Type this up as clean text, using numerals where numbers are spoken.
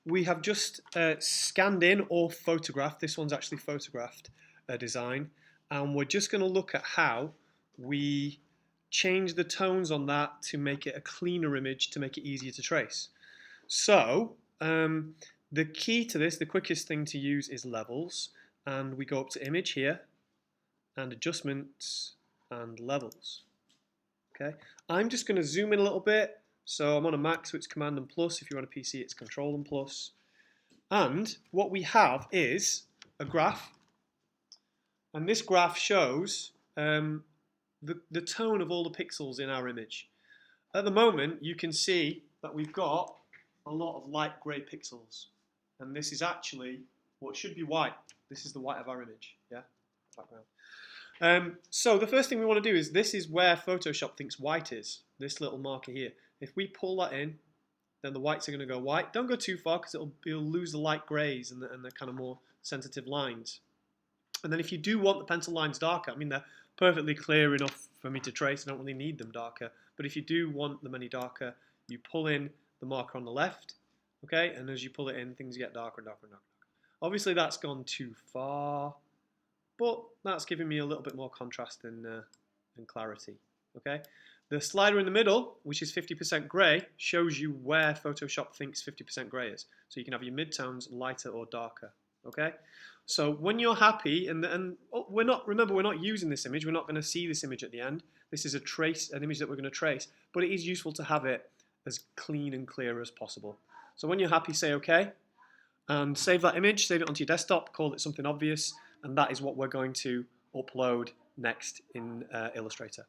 We have just scanned in or photographed, this one's actually photographed a design, and we're just going to look at how we change the tones on that to make it a cleaner image, to make it easier to trace. So the key to this, the quickest thing to use is levels, and we go up to image here and adjustments and levels. Okay, I'm just going to zoom in a little bit. So I'm on a Mac, so it's Command and Plus. If you're on a PC, it's Control and Plus. And what we have is a graph, and this graph shows the tone of all the pixels in our image. At the moment, you can see that we've got a lot of light grey pixels, and this is actually what should be white. This is the white of our image, yeah, background. So the first thing we want to do is, this is where Photoshop thinks white is, this little marker here. If we pull that in, then the whites are going to go white. Don't go too far because it'll lose the light greys and the kind of more sensitive lines. And then if you do want the pencil lines darker, I mean, they're perfectly clear enough for me to trace. I don't really need them darker. But if you do want them any darker, you pull in the marker on the left, okay? And as you pull it in, things get darker and darker and darker. Obviously, that's gone too far, but that's giving me a little bit more contrast and clarity, okay? The slider in the middle, which is 50% grey, shows you where Photoshop thinks 50% grey is. So you can have your midtones lighter or darker, okay? So when you're happy, remember, we're not using this image. We're not going to see this image at the end. This is an image that we're going to trace, but it is useful to have it as clean and clear as possible. So when you're happy, say OK, and save that image, save it onto your desktop, call it something obvious, and that is what we're going to upload next in Illustrator.